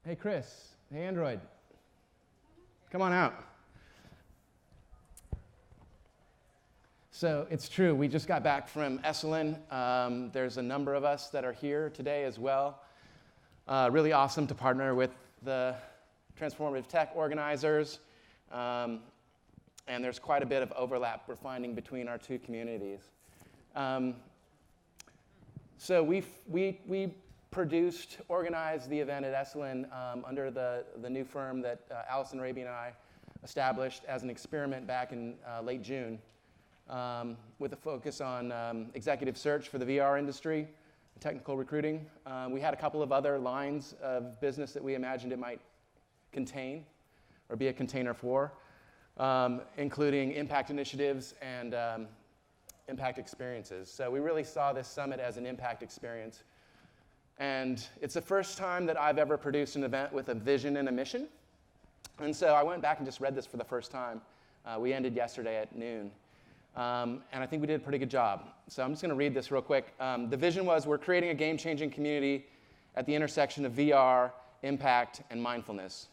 Hey, Chris. Hey, Android. Come on out. So it's true, we just got back from Esalen. There's a number of us that are here today as well. Really awesome to partner with the Transformative Tech organizers. And there's quite a bit of overlap we're finding between our two communities. So we organized the event at Esalen under the new firm that Allison Raby and I established as an experiment back in late June, with a focus on executive search for the VR industry, technical recruiting. We had a couple of other lines of business that we imagined it might contain or be a container for, including impact initiatives and impact experiences. So we really saw this summit as an impact experience. And it's the first time that I've ever produced an event with a vision and a mission. And so I went back and just read this for the first time. We ended yesterday at noon. And I think we did a pretty good job. So I'm just going to read this real quick. The vision was, we're creating a game-changing community at the intersection of VR, impact, and mindfulness.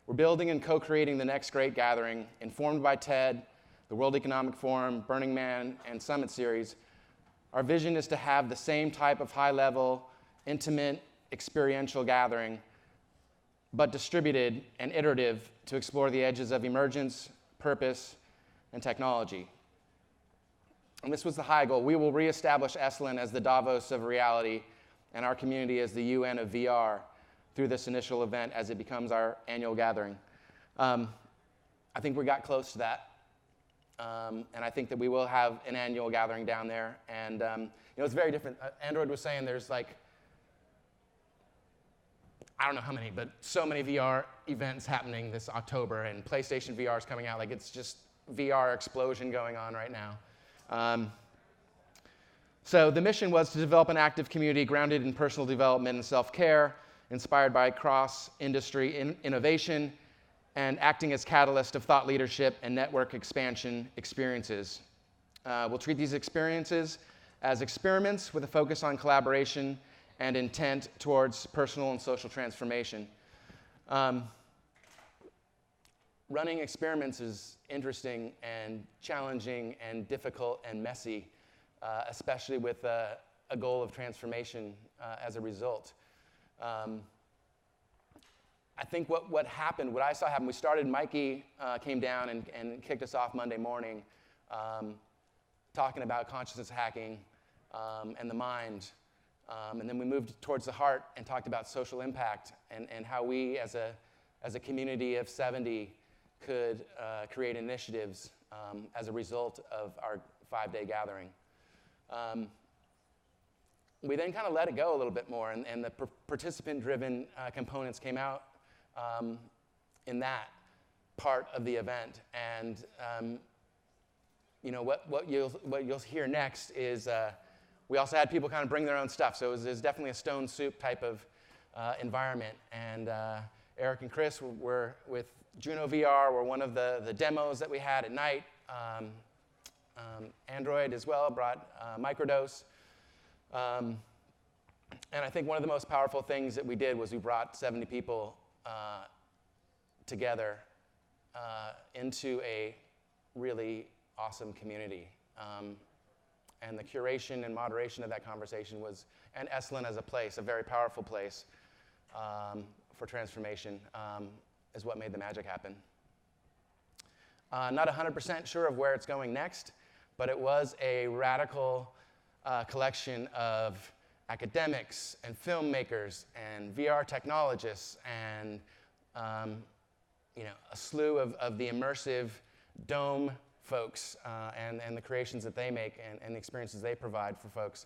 We're building and co-creating the next great gathering, informed by TED, the World Economic Forum, Burning Man, and Summit Series. Our vision is to have the same type of high-level, intimate, experiential gathering, but distributed and iterative to explore the edges of emergence, purpose, and technology. And this was the high goal. We will reestablish Esalen as the Davos of reality and our community as the UN of VR through this initial event as it becomes our annual gathering. I think we got close to that. And I think that we will have an annual gathering down there. And it's very different. Android was saying there's I don't know how many, but so many VR events happening this October, and PlayStation VR is coming out. It's just VR explosion going on right now. So the mission was to develop an active community grounded in personal development and self-care, inspired by cross-industry innovation, and acting as catalyst of thought leadership and network expansion experiences. We'll treat these experiences as experiments with a focus on collaboration and intent towards personal and social transformation. Running experiments is interesting and challenging and difficult and messy, especially with a goal of transformation as a result. I think what happened, what I saw happen, we started, Mikey came down and kicked us off Monday morning, talking about consciousness hacking and the mind. And then we moved towards the heart and talked about social impact and how we as a community of 70 could create initiatives as a result of our 5-day gathering. We then kind of let it go a little bit more, and the participant-driven components came out in that part of the event. And what you'll hear next is we also had people kind of bring their own stuff. So it was definitely a stone soup type of environment. And Eric and Chris were with Juno VR, were one of the demos that we had at night. Android as well brought Microdose. And I think one of the most powerful things that we did was we brought 70 people together into a really awesome community. And the curation and moderation of that conversation and Esalen as a place, a very powerful place for transformation, is what made the magic happen. Not 100% sure of where it's going next, but it was a radical collection of academics and filmmakers and VR technologists and a slew of the immersive dome folks and the creations that they make and the experiences they provide for folks.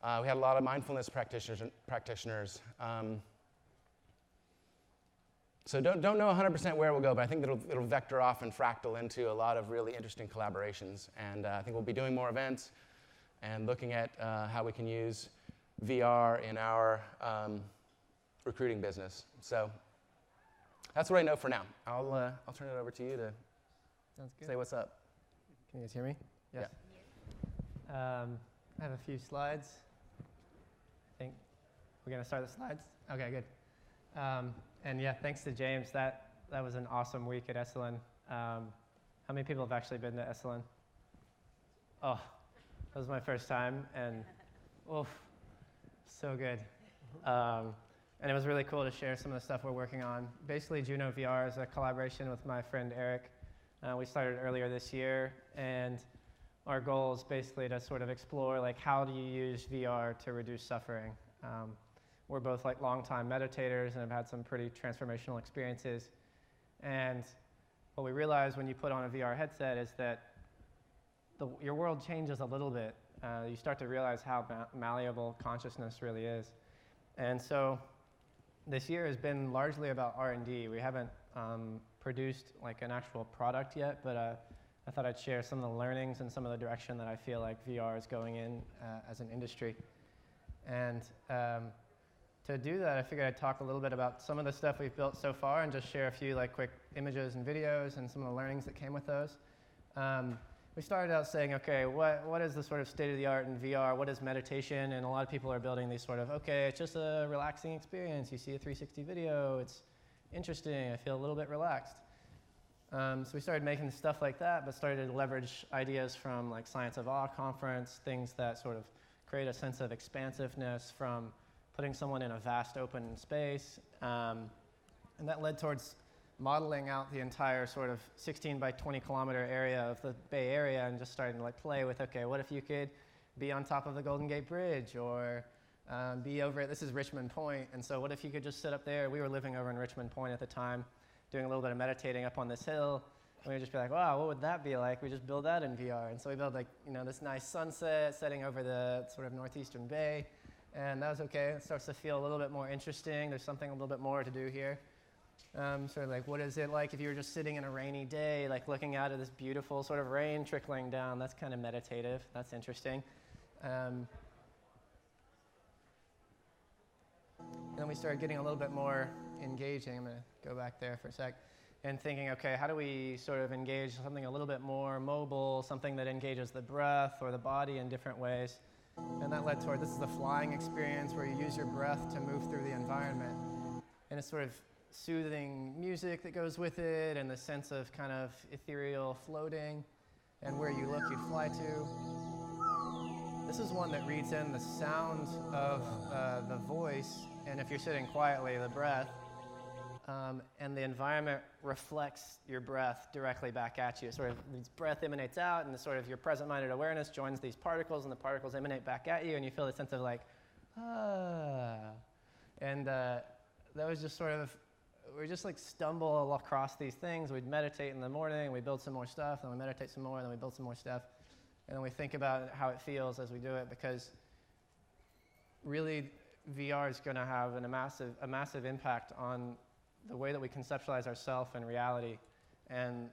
We had a lot of mindfulness practitioners. So don't know 100% where we'll go, but I think it'll vector off and fractal into a lot of really interesting collaborations. And I think we'll be doing more events and looking at how we can use VR in our recruiting business. So that's what I know for now. I'll turn it over to you to say what's up. Can you guys hear me? Yes. Yeah. I have a few slides. I think we're going to start the slides. Okay, good. And yeah, thanks to James. That was an awesome week at Esalen. How many people have actually been to Esalen? Oh, that was my first time, and oof, so good. And it was really cool to share some of the stuff we're working on. Basically, Juno VR is a collaboration with my friend Eric. We started earlier this year, and our goal is basically to sort of explore, like, how do you use VR to reduce suffering? We're both like longtime meditators and have had some pretty transformational experiences. And what we realize when you put on a VR headset is that your world changes a little bit. You start to realize how malleable consciousness really is. And so this year has been largely about R&D. We haven't produced like an actual product yet, but I thought I'd share some of the learnings and some of the direction that I feel like VR is going in as an industry. And to do that, I figured I'd talk a little bit about some of the stuff we've built so far and just share a few like quick images and videos and some of the learnings that came with those. We started out saying, okay, what is the sort of state of the art in VR? What is meditation? And a lot of people are building these sort of, okay, it's just a relaxing experience. You see a 360 video, it's interesting, I feel a little bit relaxed. So we started making stuff like that, but started to leverage ideas from like Science of Awe conference, things that sort of create a sense of expansiveness from putting someone in a vast open space. And that led towards modeling out the entire sort of 16 by 20 kilometer area of the Bay Area and just starting to like play with, okay, what if you could be on top of the Golden Gate Bridge or be over it? This is Richmond Point, and so what if you could just sit up there? We were living over in Richmond Point at the time, doing a little bit of meditating up on this hill, and we would just be like, wow, what would that be like? We just build that in VR. And so we built like, this nice sunset setting over the sort of northeastern bay, and that was okay. It starts to feel a little bit more interesting. There's something a little bit more to do here. Sort of like, what is it like if you were just sitting in a rainy day, like looking out at this beautiful sort of rain trickling down? That's kind of meditative. That's interesting. And then we started getting a little bit more engaging. I'm going to go back there for a sec. And thinking, okay, how do we sort of engage something a little bit more mobile, something that engages the breath or the body in different ways? And that led toward, this is the flying experience where you use your breath to move through the environment. And it's sort of soothing music that goes with it, and the sense of kind of ethereal floating, and where you look, you fly to. This is one that reads in the sound of the voice, and if you're sitting quietly, the breath, and the environment reflects your breath directly back at you. Sort of this breath emanates out, and the sort of your present-minded awareness joins these particles, and the particles emanate back at you, and you feel a sense of like, ah. And that was just sort of, we just like stumble across these things. We'd meditate in the morning, we build some more stuff, then we meditate some more, then we build some more stuff, and then we think about how it feels as we do it, because really VR is going to have a massive impact on the way that we conceptualize ourselves and reality. And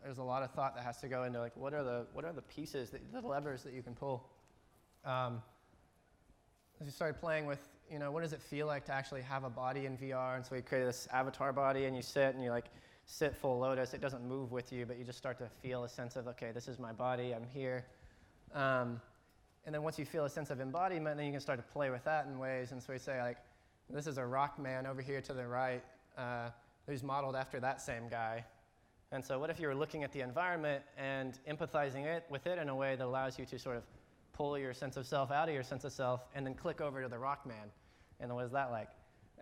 there's a lot of thought that has to go into like, what are the pieces, the levers that you can pull. As you started playing with, what does it feel like to actually have a body in VR? And so we created this avatar body, and you sit, and you like sit full lotus. It doesn't move with you, but you just start to feel a sense of, okay, this is my body, I'm here. And then once you feel a sense of embodiment, then you can start to play with that in ways. And so we say, like, this is a rock man over here to the right, who's modeled after that same guy. And so what if you were looking at the environment and empathizing with it in a way that allows you to sort of pull your sense of self out of your sense of self and then click over to the rock man? And what is that like?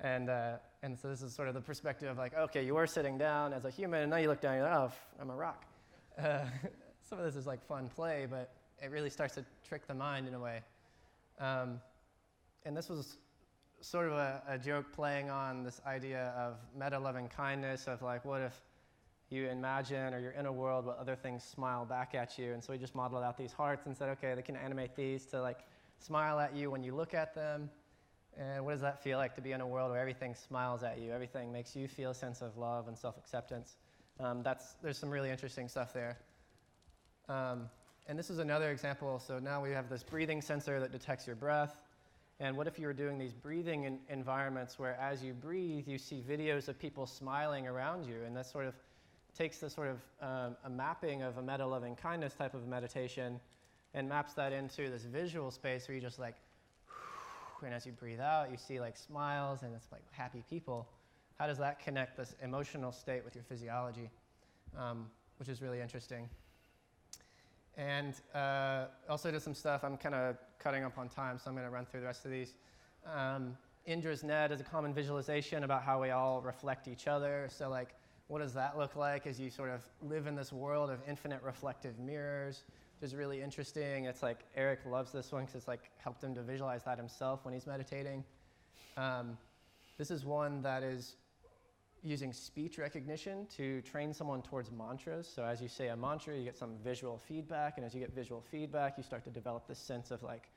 And so this is sort of the perspective of like, okay, you were sitting down as a human, and now you look down and you're like, oh, I'm a rock. Some of this is like fun play, but it really starts to trick the mind in a way. And this was sort of a joke playing on this idea of meta-loving kindness, of like, what if you imagine, or you're in a world where other things smile back at you? And so we just modeled out these hearts and said, okay, they can animate these to like smile at you when you look at them. And what does that feel like to be in a world where everything smiles at you, everything makes you feel a sense of love and self-acceptance? There's some really interesting stuff there. And this is another example. So now we have this breathing sensor that detects your breath. And what if you were doing these breathing environments where as you breathe, you see videos of people smiling around you? And that sort of takes the sort of a mapping of a meta-loving kindness type of meditation and maps that into this visual space where you just like, and as you breathe out, you see like smiles, and it's like happy people. how does that connect this emotional state with your physiology, which is really interesting. And also did some stuff. I'm kind of cutting up on time, so I'm going to run through the rest of these. Indra's net is a common visualization about how we all reflect each other. So like, what does that look like as you sort of live in this world of infinite reflective mirrors, which is really interesting. It's like Eric loves this one because it's like helped him to visualize that himself when he's meditating. This is one that is using speech recognition to train someone towards mantras. So as you say a mantra, you get some visual feedback, and as you get visual feedback, you start to develop this sense of like,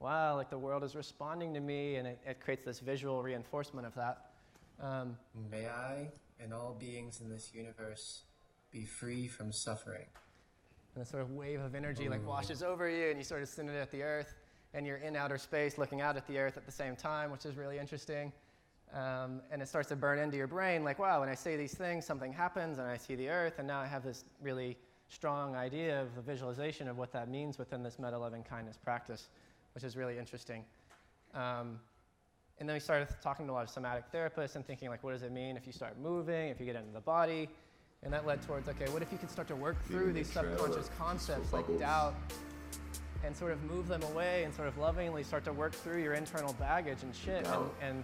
wow, like the world is responding to me, and it creates this visual reinforcement of that. May I and all beings in this universe be free from suffering. And a sort of wave of energy like washes over you, and you sort of send it at the earth, and you're in outer space looking out at the earth at the same time, which is really interesting. And it starts to burn into your brain like, wow, when I say these things, something happens, and I see the earth, and now I have this really strong idea of the visualization of what that means within this meta-loving kindness practice, which is really interesting. And then we started talking to a lot of somatic therapists and thinking, like, what does it mean if you start moving, if you get into the body? And that led towards, okay, what if you could start to work through these subconscious concepts like doubt and sort of move them away and sort of lovingly start to work through your internal baggage and shit. And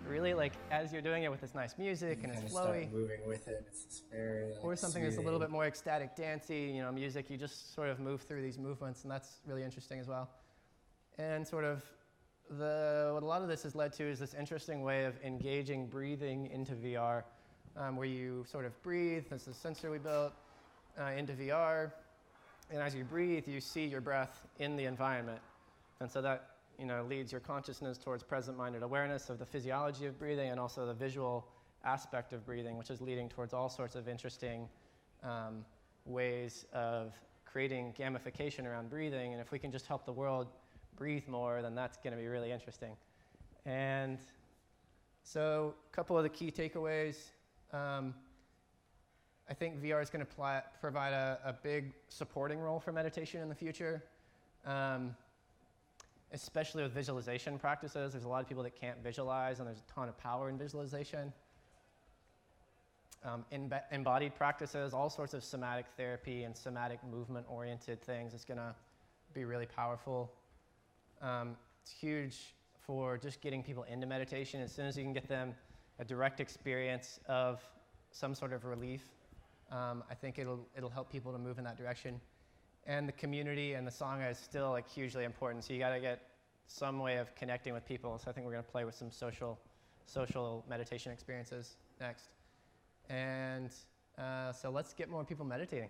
really, like, as you're doing it with this nice music and it's flowy. Start moving with it. It's very, like, or something that's a little bit more ecstatic, dancey, music. You just sort of move through these movements, and that's really interesting as well. And sort of what a lot of this has led to is this interesting way of engaging breathing into VR, where you sort of breathe. This is a sensor we built into VR. And as you breathe, you see your breath in the environment. And so that leads your consciousness towards present-minded awareness of the physiology of breathing and also the visual aspect of breathing, which is leading towards all sorts of interesting ways of creating gamification around breathing. And if we can just help the world breathe more, then that's going to be really interesting. And so a couple of the key takeaways. I think VR is going to provide a big supporting role for meditation in the future, especially with visualization practices. There's a lot of people that can't visualize, and there's a ton of power in visualization. Embodied practices, all sorts of somatic therapy and somatic movement-oriented things is going to be really powerful. It's huge for just getting people into meditation. As soon as you can get them a direct experience of some sort of relief, I think it'll help people to move in that direction. And the community and the Sangha is still like hugely important. So you got to get some way of connecting with people. So I think we're going to play with some social meditation experiences next. And so let's get more people meditating.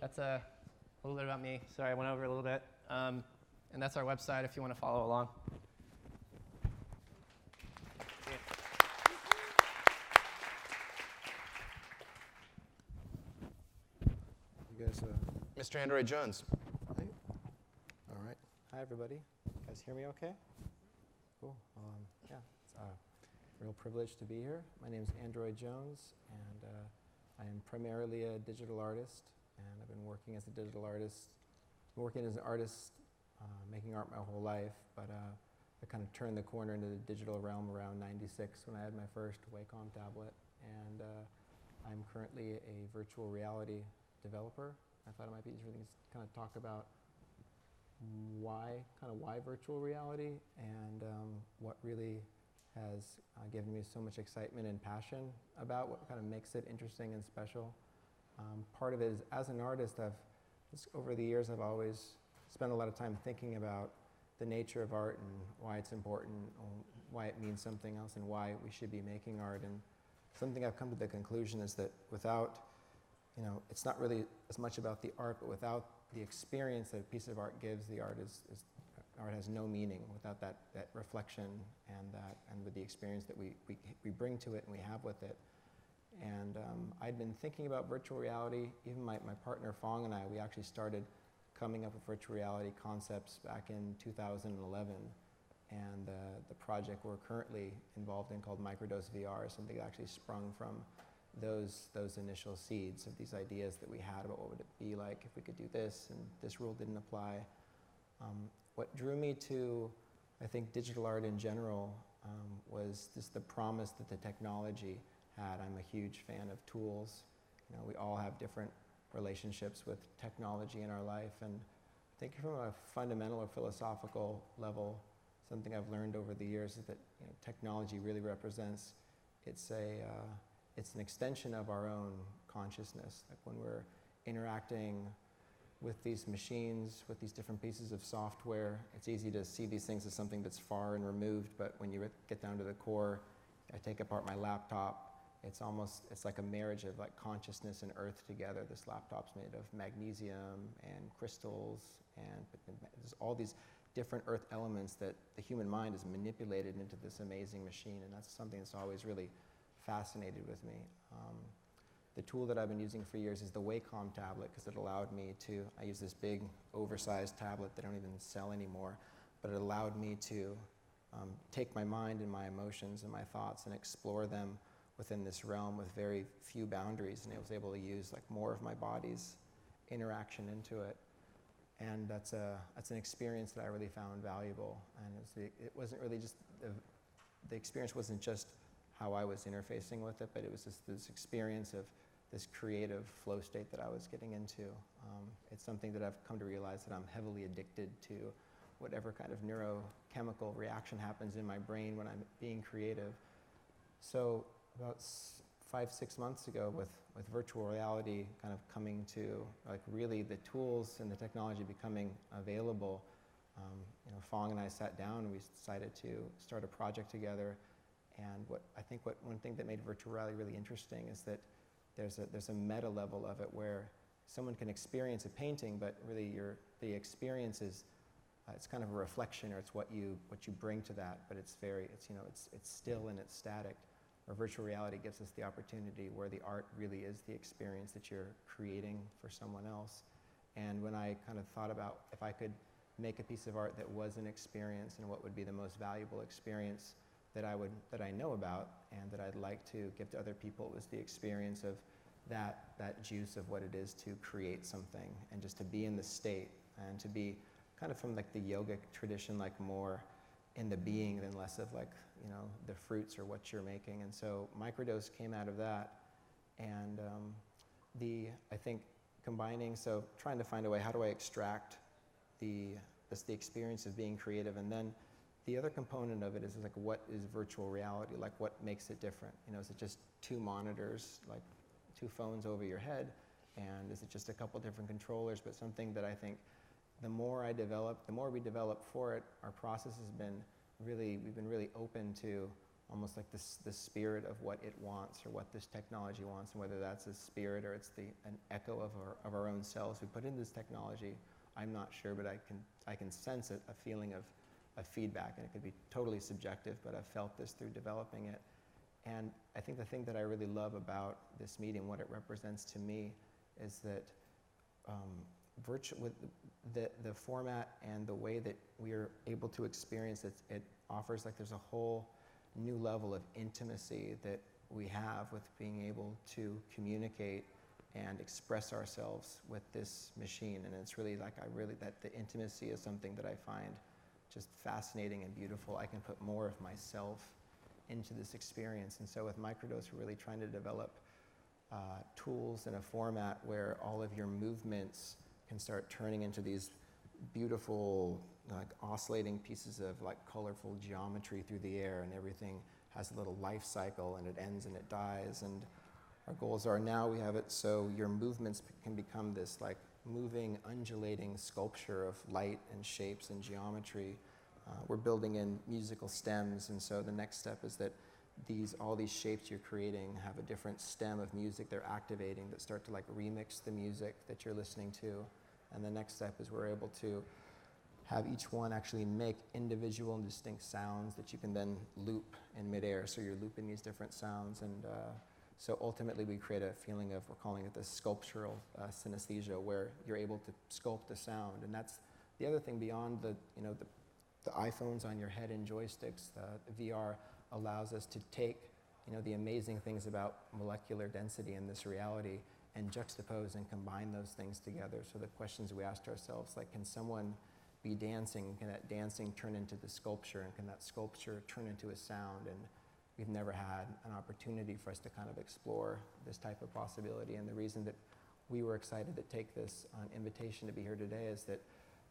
That's a little bit about me. Sorry, I went over a little bit. And that's our website if you want to follow along. You guys, Mr. Android Jones. hi. All right. Hi, everybody. You guys hear me okay? Cool. Yeah, it's a real privilege to be here. My name is Android Jones, and I am primarily a digital artist, and I've been working as a digital artist, making art my whole life, but I kind of turned the corner into the digital realm around '96 when I had my first Wacom tablet, and I'm currently a virtual reality developer. I thought it might be interesting to kind of talk about why virtual reality and what really has given me so much excitement and passion about what kind of makes it interesting and special. Part of it is, as an artist, over the years I've always spent a lot of time thinking about the nature of art and why it's important, why it means something else, and why we should be making art. And something I've come to the conclusion is that without, it's not really as much about the art, but without the experience that a piece of art gives, the art art has no meaning without that reflection and with the experience that we bring to it and we have with it. And I'd been thinking about virtual reality. Even my partner Fong and we actually started coming up with virtual reality concepts back in 2011. And the project we're currently involved in called Microdose VR is something that actually sprung from those initial seeds of these ideas that we had about what would it be like if we could do this and this rule didn't apply. What drew me to, I think, digital art in general was just the promise that the technology had. I'm a huge fan of tools. We all have different relationships with technology in our life, and I think from a fundamental or philosophical level, something I've learned over the years is that technology really represents, it's an extension of our own consciousness. Like when we're interacting with these machines, with these different pieces of software, it's easy to see these things as something that's far and removed, but when you get down to the core, I take apart my laptop, it's like a marriage of like consciousness and earth together. This laptop's made of magnesium and crystals, and there's all these different earth elements that the human mind has manipulated into this amazing machine, and that's something that's always really fascinated with me. The tool that I've been using for years is the Wacom tablet, because it allowed me to, I use this big oversized tablet that I don't even sell anymore, but it allowed me to take my mind and my emotions and my thoughts and explore them within this realm with very few boundaries, and I was able to use like more of my body's interaction into it. And that's an experience that I really found valuable. And it wasn't really just, the experience wasn't just how I was interfacing with it, but it was just this experience of this creative flow state that I was getting into. It's something that I've come to realize that I'm heavily addicted to whatever kind of neurochemical reaction happens in my brain when I'm being creative. So about 5-6 months ago, with virtual reality kind of coming to, like really the tools and the technology becoming available, Fong and I sat down and we decided to start a project together. And one thing that made virtual reality really interesting is that there's a meta level of it where someone can experience a painting, but really the experience is it's kind of a reflection, or it's what you bring to that. But it's still and it's static. Or virtual reality gives us the opportunity where the art really is the experience that you're creating for someone else. And when I kind of thought about if I could make a piece of art that was an experience, and what would be the most valuable experience that I know about and that I'd like to give to other people, was the experience of that juice of what it is to create something, and just to be in the state, and to be kind of from like the yogic tradition, like more in the being than less of like, the fruits or what you're making. And so microdose came out of that. And I think combining, so trying to find a way, how do I extract the experience of being creative? And then the other component of it is like, what is virtual reality? Like, what makes it different? Is it just 2 monitors, like 2 phones over your head? And is it just a couple different controllers? But something that I think the more we develop for it, our process has been we've been really open to almost like the spirit of what it wants, or what this technology wants, and whether that's a spirit or it's an echo of our own selves we put into this technology. I'm not sure, but I can sense a feeling of feedback, and it could be totally subjective, but I've felt this through developing it. And I think the thing that I really love about this medium, what it represents to me, is that with the format and the way that we are able to experience it, it offers like there's a whole new level of intimacy that we have with being able to communicate and express ourselves with this machine. And it's really like that the intimacy is something that I find just fascinating and beautiful. I can put more of myself into this experience. And so with microdose, we're really trying to develop tools in a format where all of your movements can start turning into these beautiful, like oscillating pieces of like colorful geometry through the air, and everything has a little life cycle, and it ends and it dies. And our goals are, now we have it so your movements can become this like moving, undulating sculpture of light and shapes and geometry. We're building in musical stems, and so the next step is that all these shapes you're creating have a different stem of music they're activating that start to like remix the music that you're listening to. And the next step is we're able to have each one actually make individual and distinct sounds that you can then loop in midair. So you're looping these different sounds, and so ultimately we create a feeling of, we're calling it the sculptural synesthesia, where you're able to sculpt the sound. And that's the other thing beyond the iPhones on your head and joysticks. The VR allows us to take the amazing things about molecular density in this reality and juxtapose and combine those things together. So the questions we asked ourselves, like, can someone be dancing? Can that dancing turn into the sculpture? And can that sculpture turn into a sound? And we've never had an opportunity for us to kind of explore this type of possibility. And the reason that we were excited to take this invitation to be here today is that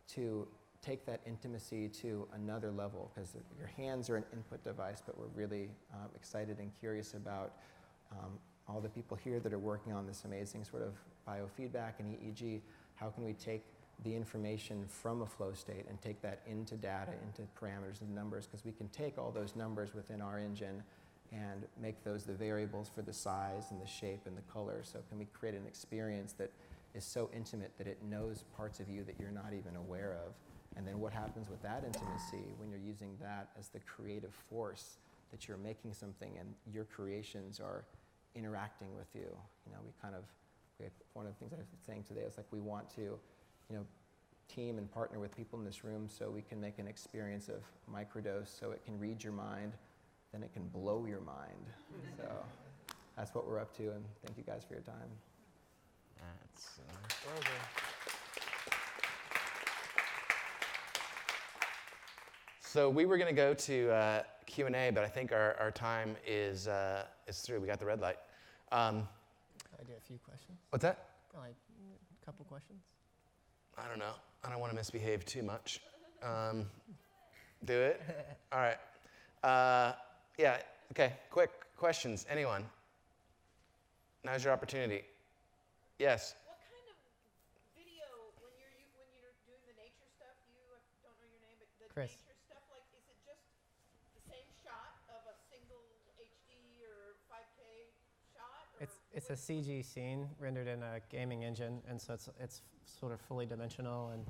to take that intimacy to another level, because your hands are an input device, but we're really excited and curious about all the people here that are working on this amazing sort of biofeedback and EEG. How can we take the information from a flow state and take that into data, into parameters and numbers, because we can take all those numbers within our engine and make those the variables for the size and the shape and the color. So can we create an experience that is so intimate that it knows parts of you that you're not even aware of? And then what happens with that intimacy when you're using that as the creative force, that you're making something and your creations are interacting with you? You know, one of the things I was saying today is like we want to, team and partner with people in this room so we can make an experience of microdose, so it can read your mind, then it can blow your mind. So that's what we're up to, and thank you guys for your time. That's So we were going to go to Q&A, but I think our time is through. We got the red light. I do a few questions. What's that? Like a couple questions. I don't know. I don't want to misbehave too much. Do it? All right. Yeah, okay, quick questions. Anyone? Now's your opportunity. Yes? What kind of video, when you're doing the nature stuff, I don't know your name, but the Chris. nature stuff, like, is it just the same shot of a single HD or 5K shot? Or It's a CG scene rendered in a gaming engine, and so it's sort of fully dimensional, and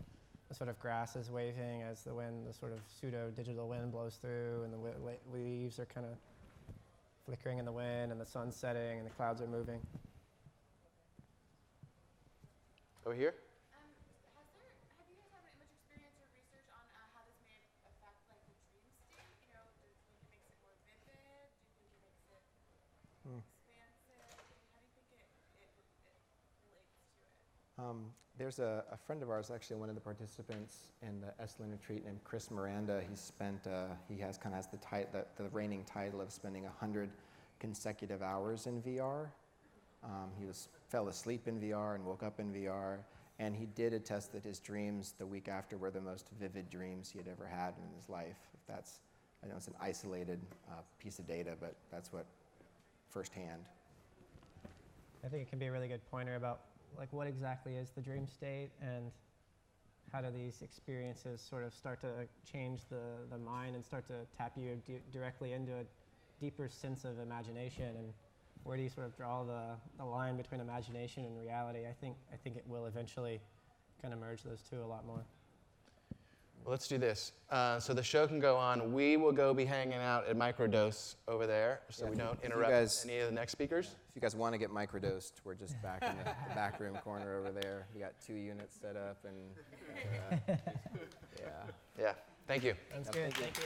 the sort of grass is waving as the sort of pseudo-digital wind blows through, and the leaves are kind of flickering in the wind, and the sun's setting, and the clouds are moving. Over here? Have you guys had an image experience or research on how this may affect like the dream state? Do you think it makes it more vivid? Do you think it makes it expansive? How do you think it relates to it? There's a friend of ours, actually one of the participants in the Esalen retreat, named Chris Miranda. He has the reigning title of spending 100 consecutive hours in VR. He fell asleep in VR and woke up in VR, and he did attest that his dreams the week after were the most vivid dreams he had ever had in his life. I know it's an isolated piece of data, but that's what firsthand. I think it can be a really good pointer about like what exactly is the dream state, and how do these experiences sort of start to change the mind and start to tap you directly into a deeper sense of imagination, and where do you sort of draw the line between imagination and reality? I think it will eventually kind of merge those two a lot more. Well, let's do this. So the show can go on. We will go be hanging out at Microdose over there, so we don't interrupt any of the next speakers. If you guys want to get microdosed, we're just back in the back room corner over there. We got 2 units set up, and Yeah. Thank you. Sounds good. Thank you.